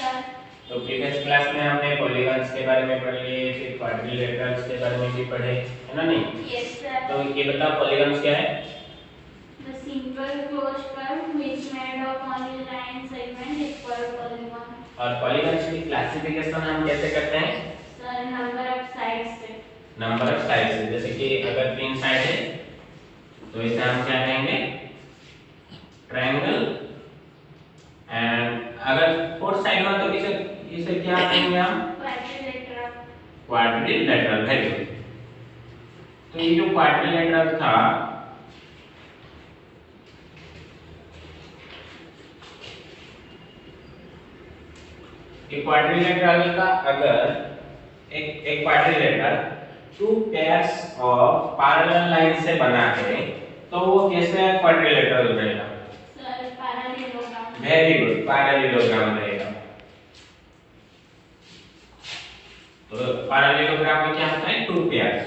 Sir. तो previous class में हमने पॉलीगॉन्स के बारे में पढ़ लिए, फिर क्वाड्रिलेटरल्स के बारे में भी पढ़े, है ना नहीं? Yes sir. तो ये बताओ पॉलीगॉन्स क्या है? The simple closed curve which made of only line segment is called polygon. और पॉलीगॉन्स की क्लासिफिकेशन हम कैसे करते हैं? सर नंबर ऑफ साइड्स से। नंबर ऑफ साइड से। जैसे कि अगर 3 साइड है तो इसे हम क्या कहेंगे? ट्रायंगल। एंड अगर 4 साइड हो तो इसे इसे क्या कहेंगे हम? क्वाड्रिलेटरल। क्वाड्रिलेटरल। Very good. तो ये जो क्वाड्रिलेटरल था ये क्वाड्रिलेटरल का अगर एक quadrilateral 2 pairs of parallel line से बना है तो वो कैसे क्वाड्रिलेटरल रहेगा? Sir parallelogram. Very good, parallelogram रहेगा। तो पैरेललोग्राम में क्या होता है? 2 पेयर्स।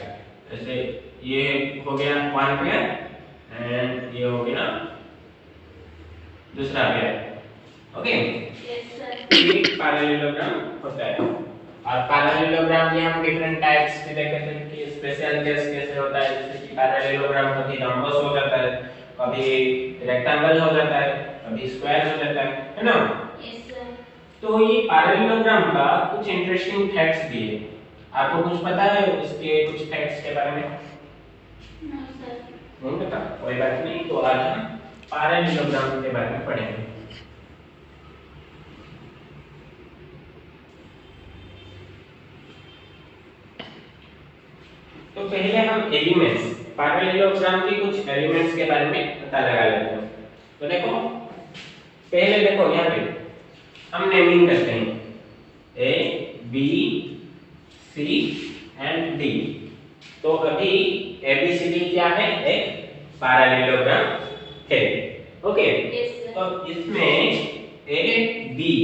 जैसे ये हो गया 1 पेयर एंड ये हो गया दूसरा पेयर। Okay, yes sir. ये पैरेललोग्राम होता है। और पैरेललोग्राम में हम डिफरेंट टाइप्स भी देखे थे कि स्पेशल केस कैसे होता है। जैसे कि पैरेललोग्राम कभी रम्बस हो जाता है, कभी रेक्टेंगल हो जाता है, कभी स्क्वायर हो जाता है ना? Yes sir. तो ये पैरेललोग्राम का कुछ इंटरेस्टिंग फैक्ट्स भी है। आपको कुछ पता है इसके कुछ फैक्ट्स के बारे में? No sir. नहीं पता? कोई बात नहीं, तो आज हम पैरेललोग्राम के बारे में पढ़ेंगे। तो पहले हम एलिमेंट्स, पैरेललोग्राम के कुछ एलिमेंट्स के बारे में पता लगा लेते हैं। तो देखो, पहले देखो यहाँ पे हम नेमिंग करते हैं A B C and D. तो अभी ए बी सी डी क्या है? एक पैरेललोग्राम है। Okay, yes sir. तो इसमें A D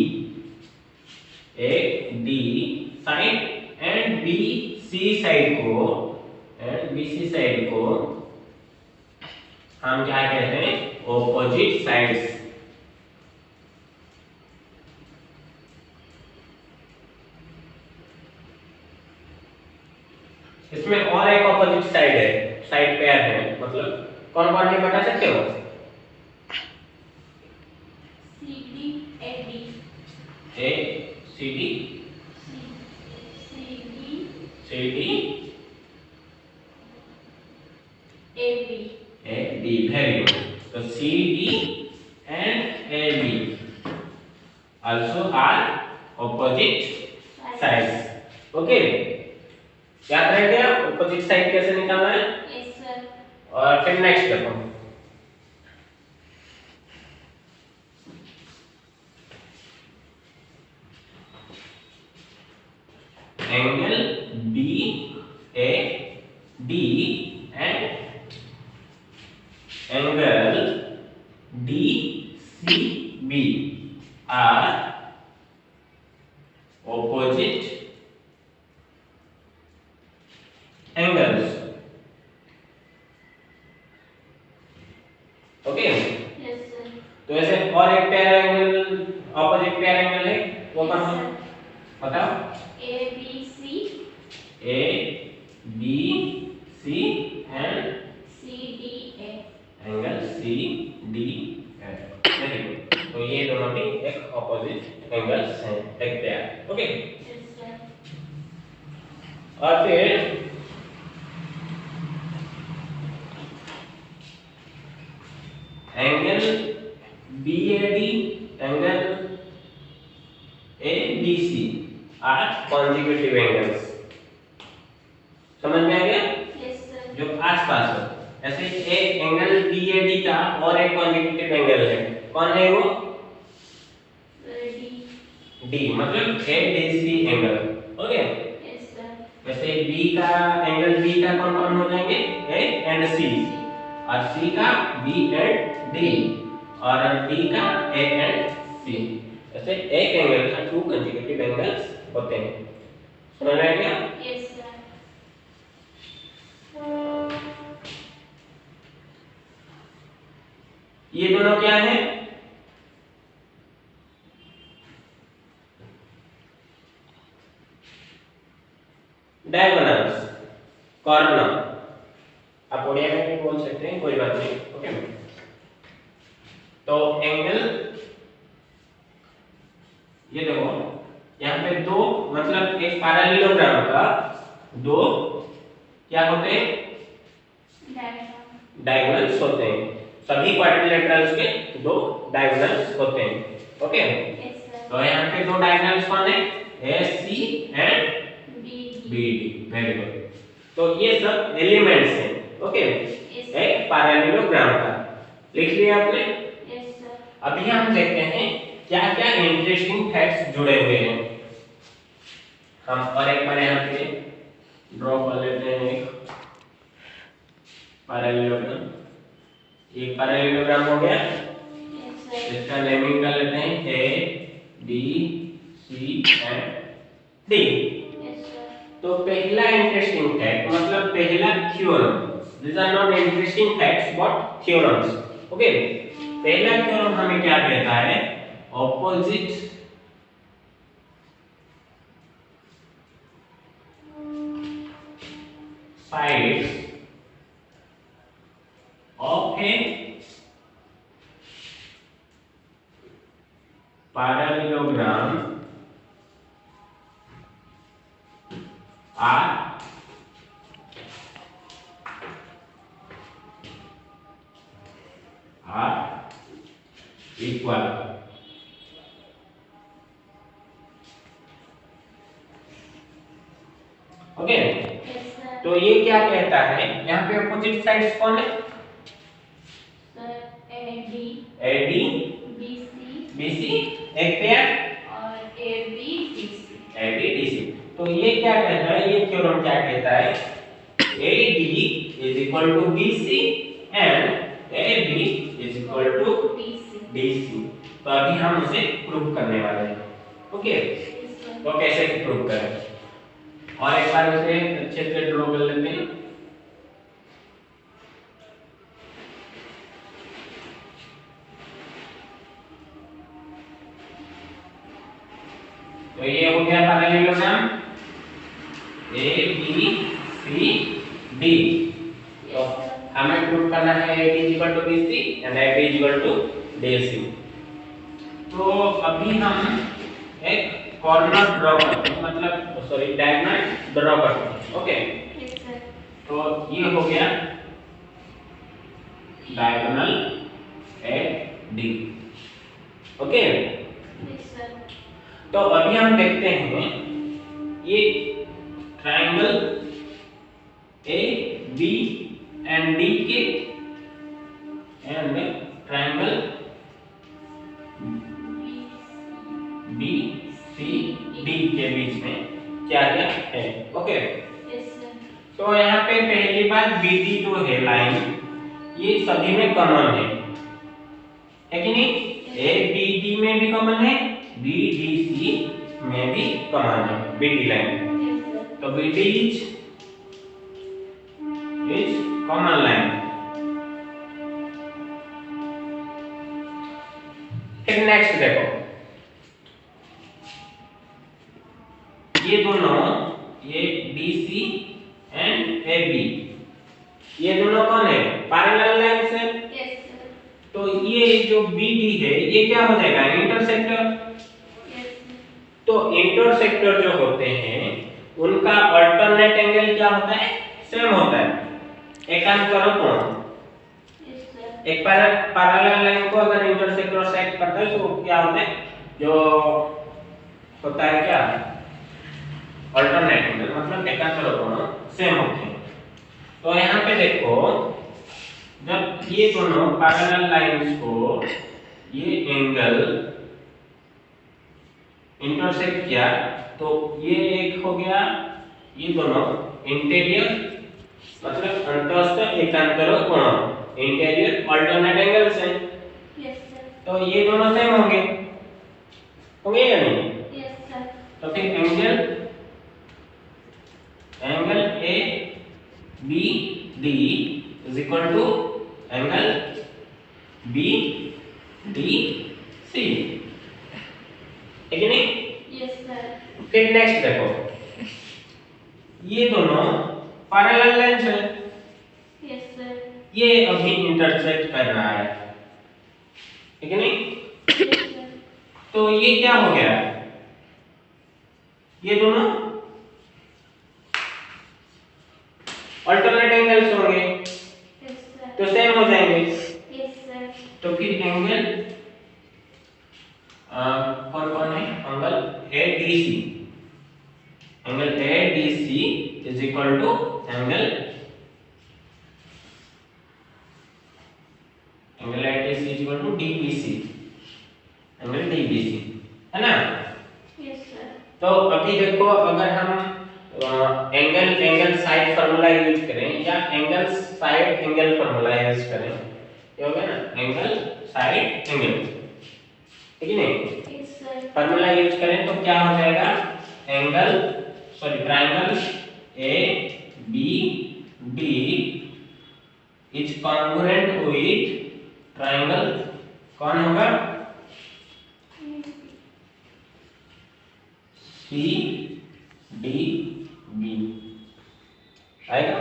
side and B C side को हम क्या कहते हैं? Opposite sides. इसमें और एक ऑपोजिट साइड है, साइड पेयर है, मतलब कौन कौन है बता सकते हो? C D A D. A C D C D A B. A B. Very good. तो C D and A B also are opposite sides. Okay, याद रह गया ऑपोजिट साइड कैसे निकालना है? Yes sir. और फिर नेक्स्ट देखो, angle B A D and angle D C B are opposite angles. Okay, yes sir. तो ऐसे और एक pair angle, opposite pair angle है, वो कौन सा बताओ? A B C and C D A. Angle C D F. Very good. तो ये दोनों भी एक ऑपोजिट एंगल्स हैं, एक पेयर। Okay, yes sir. और फिर angle B A D angle A B C are consecutive angles. समझ में आ गया? Yes sir. जो आसपास हो, ऐसे एक एंगल बी ए डी का और एक कॉन्जिक्यूटिव एंगल है, कौन है वो? डी, मतलब A D C angle. Okay, yes sir. वैसे बी का एंगल बी का कौन कौन हो जाएंगे? ए एंड सी, और सी का बी एंड डी, और डी का ए एंड सी। ऐसे एक एंगल का 2 कंसेक्यूटिव एंगल्स होते हैं। समझ में आ गया? Yes sir. ये दोनों क्या है? डायगोनल्स, कॉर्नर, आप उड़िया में भी बोल सकते हैं, कोई बात नहीं। ओके, तो एंगल ये देखो यहाँ पे दो, मतलब एक पैरेललोग्राम का दो क्या होते हैं, डायगोनल्स होते हैं। सभी क्वाड्रिलेटरल्स के दो डायगोनल्स होते हैं। ओके, तो यहाँ पे दो डायगोनल्स कौन है, AC and BD। Very good. तो ये सब एलिमेंट्स हैं। ओके, एक पैरेललोग्राम का लिख लिया आपने। अभी हम देखते हैं क्या क्या इंटरेस्टिंग फैक्ट्स जुड़े हुए हैं। हम और एक बार यहाँ पे ड्रॉ कर लेते हैं एक पैरेललोग्राम। ये पैरेललोग्राम हो गया, इसका नेमिंग कर लेते हैं ABCD। तो पहला इंटरेस्टिंग फैक्ट, मतलब पहला theorem, these are not interesting facts but theorems। Okay, पहला थ्योरम हमें क्या कहता है, opposite sides of a parallelogram are equal। Okay, तो ये क्या कहता है, यहाँ पे अपोजिट साइड्स कौन है, AD BC, एक पेयर और ABDC। तो ये क्या कहता है, ये थ्योरम क्या कहता है, AD is equal to BC and AB is equal to DC। तो अभी हम उसे प्रूव करने वाले हैं। ओके, तो कैसे प्रूव करें, और एक बार उसे अच्छे से ड्रॉ कर लेते हैं। तो ये हो गया पैरेललोग्राम ABCD। तो हमें प्रूव करना है AD = BC and AB = DC। तो अभी हम एक कॉर्नर ड्रॉ करते हैं, मतलब सॉरी डायगोनल ड्रॉ करते हैं। ओके, तो ये हो गया डायगोनल AD। ओके, तो अभी हम देखते हैं ये ट्रायंगल AB एंड D के एंड ट्रायंगल BCD के बीच में क्या क्या है। ओके, तो यहाँ पे पहली बात BD जो है लाइन, ये सभी में कॉमन है कि नहीं, ABD में भी कॉमन है, BDC में भी कॉमन है BD लाइन। तो BD इज कॉमन लाइन। फिर नेक्स्ट देखो, ये दोनों, ये BC एंड AB, ये दोनों कौन है, पैरेलल लाइंस है। तो ये जो BD है ये क्या हो जाएगा, इंटरसेक्टर। तो इंटरसेक्टर जो होते हैं उनका अल्टरनेट एंगल क्या होता है, सेम होता है, एकांतर कोण। एक पैरेलल लाइन को अगर इंटरसेक्टर सेट करता है तो क्या होता है, जो होता है क्या, अल्टरनेट एंगल, मतलब एकांतर कोण सेम होते हैं। तो यहाँ पे देखो, जब ये दोनों पैरेलल लाइंस को ये एंगल इंटरसेक्ट किया तो ये एक हो गया, ये दोनों इंटीरियर मतलब अंतस्थ एकांतर कोण, इंटीरियर अल्टरनेट एंगल्स हैं। तो ये दोनों सेम होंगे या नहीं? तो फिर angle A B D is equal to angle B D C, है कि नहीं? Yes sir. फिर नेक्स्ट देखो, ये दोनों पैरेलल लाइंस है, यस सर, ये अभी इंटरसेक्ट कर रहा है, ठीक है नहीं? यस सर, तो ये क्या हो गया, ये दोनों अल्टरनेट एंगल्स होंगे, यस सर, तो सेम हो जाएंगे। यस सर, तो फिर एंगल कौन कौन है, angle ADC, angle ADC is equal to angle ADC is equal to DBC, angle DBC, है ना? यस सर, तो अभी देखो, अगर हम एंगल साइड फार्मूला यूज करें या angle side angle formula use करें, ये होगा ना, एंगल साइड एंगल, ठीक है नहीं? यस सर, फार्मूला यूज करें तो क्या हो जाएगा, triangle ABD is congruent with triangle, कौन होगा, CDB आएगा।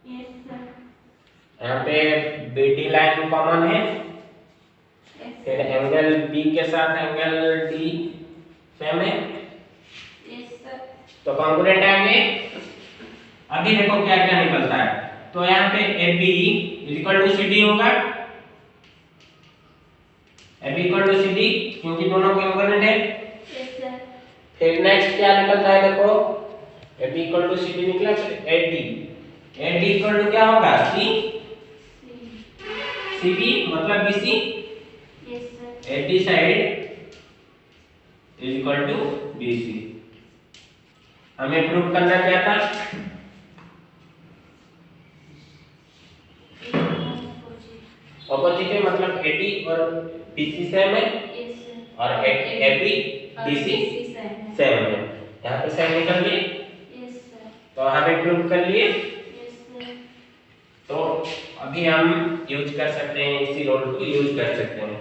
यस सर, यहाँ पे BD लाइन कॉमन है, यस फिर सर, एंगल B के साथ एंगल D सेम है, यस सर, तो कॉन्ग्रुएंट आएंगे। अभी देखो क्या क्या निकलता है, तो यहाँ पे AB इक्वल टू CD होगा, AB इक्वल टू CD क्योंकि दोनों कॉन्ग्रुएंट है। यस सर, फिर नेक्स्ट क्या निकलता है, देखो AB इक्वल टू CD निकला, फिर AD इक्वल टू क्या होगा, CB मतलब BC, yes sir, AD side is equal to BC। हमें प्रूव करना क्या था, ऑपोजिट है, मतलब AD और BC सेम है, यस सर, और AB BC सेम है, यहाँ पे सेम निकल गए, यस सर, तो हमें प्रूव कर लिए। यस सर, तो अभी हम यूज कर सकते हैं, इसी रूल को यूज कर सकते हैं।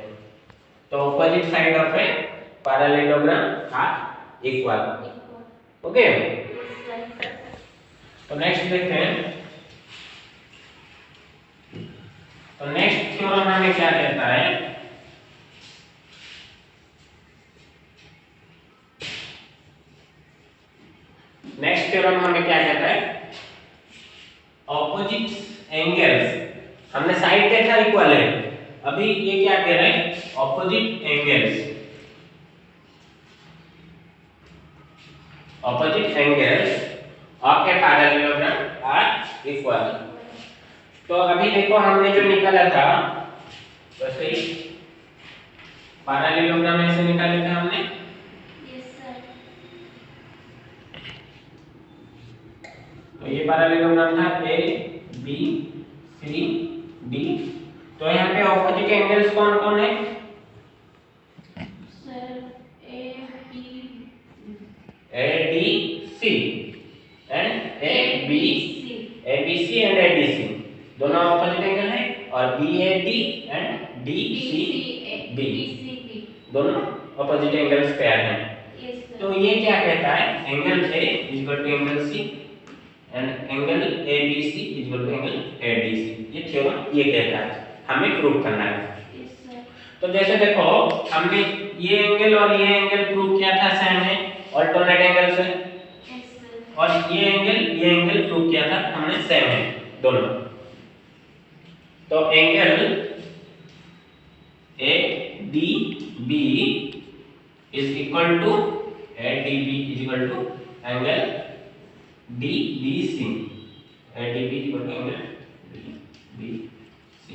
तो opposite side of a parallelogram are equal, okay. Yes sir, तो नेक्स्ट देखते हैं, तो नेक्स्ट थ्योरम हमें क्या कहता है, नेक्स्ट थ्योरम हमें क्या कहता है, ऑपोजिट एंगल्स, हमने साइड देखा इक्वल है, अभी ये क्या कह रहे हैं, opposite angles, opposite angles of a parallelogram are equal. तो अभी देखो हमने जो निकाला था, वैसे ही पैरेललोग्राम ऐसे निकाले थे हमने, यस सर, तो ये पैरेललोग्राम था A B C D। तो यहाँ पे ऑपोजिट एंगल्स कौन कौन है, sir, ADC and ABC and ADC दोनों ऑपोजिट एंगल है, और BAD एंड DCB दोनों ऑपोजिट एंगल्स पेयर हैं। यस सर, तो ये क्या कहता है, angle A equal to angle C and angle ABC equal to angle ADC, ये थ्योरम ये कहता है, हमें प्रूव करना है। यस सर, तो जैसे देखो हमने ये एंगल और ये एंगल प्रूव किया था सेम है, अल्टरनेट एंगल्स है, यस सर, और ये एंगल प्रूव किया था हमने सेम है दोनों। तो angle ADB is equal to ADB is equal to angle DBC, ADB is equal to angle DBC।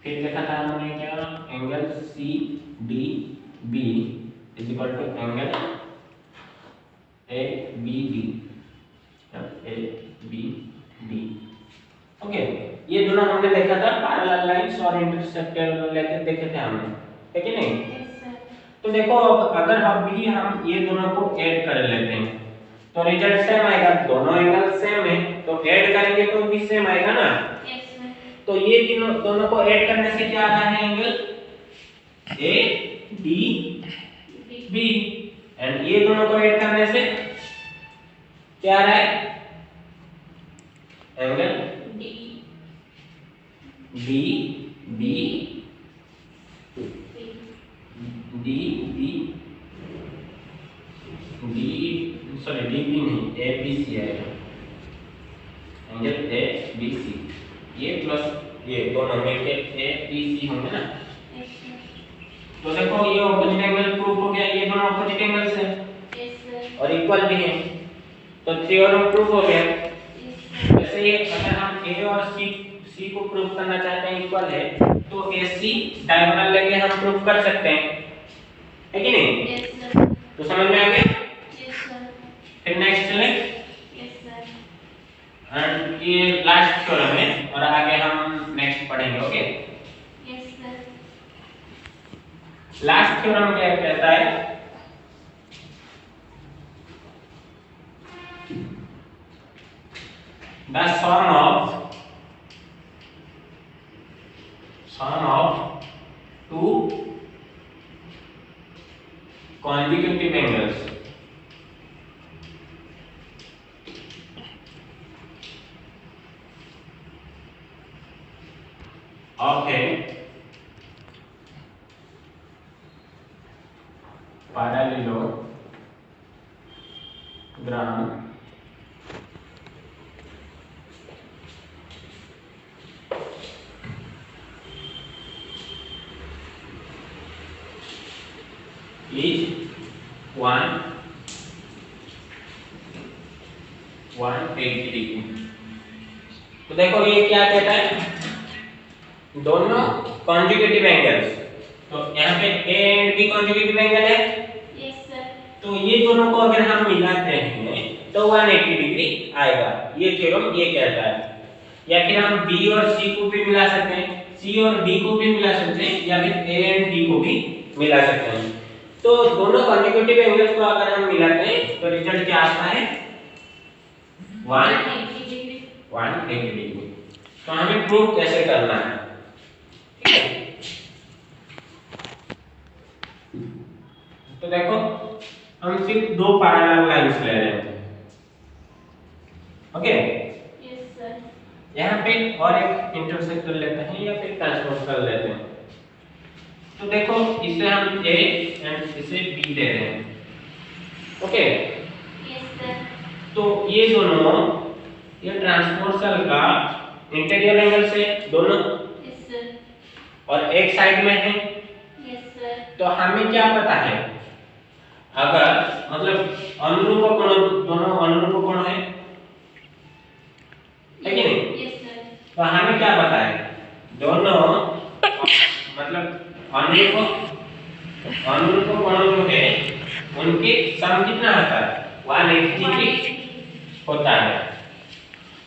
फिर देखा था हमने क्या, angle CDB is equal to angle ABD, okay. ये दोनों हमने देखा था पैरेलल लाइंस और इंटरसेक्टर लेके देखे थे हमने, है कि नहीं? यस सर, तो देखो अब अगर अभी हम ये दोनों को ऐड कर लेते हैं तो रिजल्ट सेम आएगा, दोनों एंगल सेम है, तो ऐड करेंगे तो भी सेम आएगा ना। यस सर, तो ये दोनों को ऐड करने से क्या आ रहा है, एंगल ADB, एंड ये दोनों को ऐड करने से क्या आ रहा है? Angle D B B C D B D sorry D B नहीं, ए बी सी है। एंगल ए बी सी, ये प्लस ये दोनों मिलके ए बी सी होंगे ना। यस सर तो देखो ये ऑपोजिट एंगल प्रूफ हो गया, ये दोनों ऑपोजिट एंगल्स हैं यस सर और इक्वल भी हैं, तो थ्योरम प्रूफ हो गया। यस सर वैसे ये अगर हम ए और सी को प्रूफ करना चाहते हैं इक्वल है, तो ए सी डायगोनल लेके हम प्रूफ कर सकते हैं, है कि नहीं? यस सर तो समझ में आ गया? यस सर फिर नेक्स्ट चले, यस सर एंड ये लास्ट थ्योरम है और आगे हम नेक्स्ट पढ़ेंगे। Okay, yes sir last theorem क्या कहता है? The sum of two consecutive angles of a parallelogram is 180 degree. तो देखो ये क्या कहता है? दोनों कॉन्जुगेटिव एंगल्स, तो यहाँ पे A and B conjugative angle है, यस सर तो ये दोनों को अगर हम मिलाते हैं तो 180 डिग्री आएगा। ये थ्योरम ये कहता है। या फिर हम बी और सी को भी मिला सकते हैं, सी और डी को भी मिला सकते हैं, या फिर ए एंड डी को भी मिला सकते हैं। तो दोनों कॉन्जुगेटिव एंगल्स को अगर हम मिलाते हैं तो रिजल्ट क्या आता है? 180 डिग्री 180 डिग्री। तो हमें प्रूव कैसे करना है? ठीक है, तो देखो हम सिर्फ दो पैरेलल लाइंस ले रहे हैं। ओके, यस सर यहाँ पे और एक इंटरसेक्ट कर लेते हैं या फिर ट्रांसपोज कर लेते हैं। तो देखो इसे हम ए एंड इसे बी ले रहे हैं। ओके, यस सर तो ये दोनों ये ट्रांसपोर्सल का इंटीरियर एंगल से दोनों यस सर और एक साइड में है, यस सर तो हमें क्या पता है? अगर मतलब अनुरूप कोण, दोनों अनुरूप कोण है कि नहीं? यस सर तो हमें क्या पता है? दोनों मतलब अनुरूप कोण जो है उनके सम कितना होता है? 180 डिग्री होता है।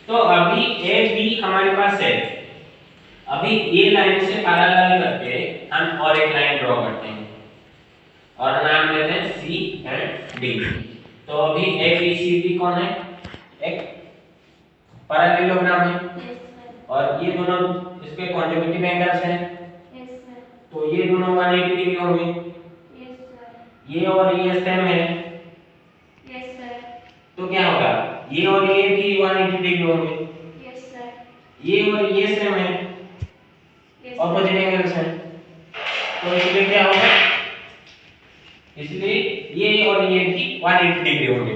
तो अभी ए बी हमारे पास है, अभी ये लाइन से पैरेलल करके हम और एक लाइन ड्रॉ करते हैं और नाम देते हैं सी एंड डी। तो अभी ए बी सी डी कौन है? एक पैरेललोग्राम है यस सर और ये दोनों इसके कॉन्जुगेटिव एंगल्स हैं, यस सर तो ये दोनों 180 डिग्री होंगे। यस सर ये और ये सेम है, यस सर तो क्या होगा? ये और ये भी 180 डिग्री होंगे। यस सर ये और ये सेम है, यस ऑपोजिट एंगल्स हैं, तो इसलिए क्या होगा? इसलिए ये और ये भी 180 डिग्री होंगे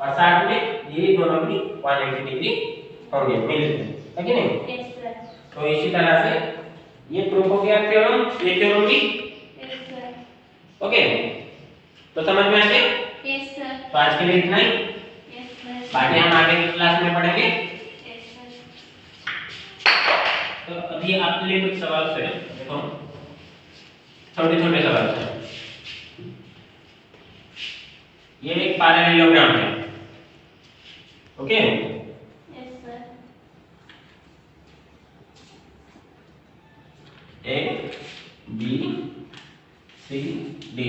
और साथ में ये दोनों भी 180 डिग्री होंगे मिलके, है कि नहीं? यस सर तो इसी तरह से ये प्रूफ हो गया थ्योरम, ये थ्योरम भी। यस सर ओके, तो समझ में आ गया? यस सर तो आज के लिए इतना ही, यस सर बाकी हम आगे की क्लास में पढ़ेंगे। यस सर तो अभी आपके लिए कुछ सवाल है, देखो छोटे छोटे सवाल हैं। ये एक पैरेललोग्राम है, okay? Yes sir A B C D,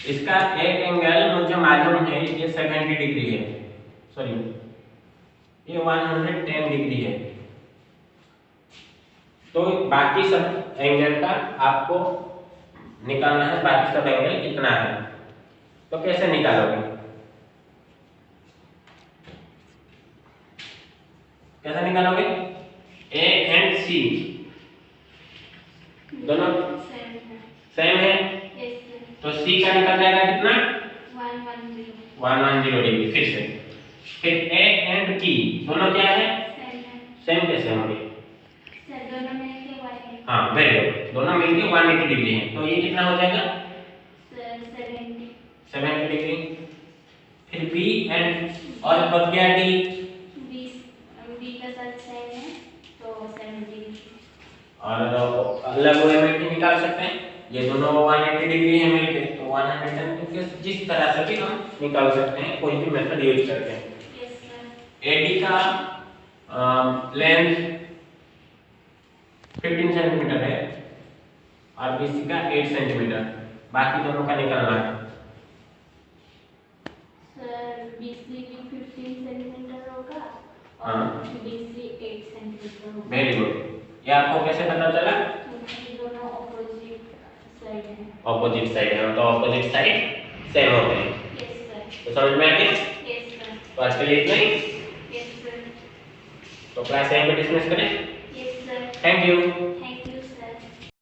इसका एक एंगल मुझे मालूम है ये 70 डिग्री है, सॉरी ये 110 डिग्री है। तो बाकी सब एंगल का आपको निकालना है, बाकी सब एंगल कितना है, तो कैसे निकालोगे? कैसा निकालोगे? ए एंड सी दोनों सेम है, तो सी का निकल जाएगा कितना? 110 डिग्री। फिर ए एंड ई दोनों क्या है? सेम कैसे होंगे? हाँ वेरी गुड, दोनों मिलके 180 डिग्री है, तो ये कितना हो जाएगा? 70 डिग्री। फिर बी एंड और बच गया डी, बी का साथ सेम है तो 70 और अलग वे में भी निकाल सकते हैं। ये दोनों 180 डिग्री है मिलके, तो 110 डिग्री जिस तरह से भी हम निकाल सकते हैं, कोई भी मेथड यूज करते हैं। Yes sir. एडी का लेंथ 15 सेंटीमीटर है और बीसी का 8 सेंटीमीटर, बाकी दोनों का निकालना है। सर बीसी भी 15 सेंटीमीटर होगा हाँ। और बीसी 8 सेंटीमीटर होगा। वेरी गुड, ये आपको कैसे पता चला? क्योंकि दोनों ऑपोजिट साइड हैं। ऑपोजिट साइड है, तो ऑपोजिट साइड सेम होते हैं। Yes sir. तो समझ में आ गया? Yes sir. तो आज के लिए इतना ही। Yes sir. तो क्लास यहीं पे डिस्मिस करें। Yes sir. Thank you.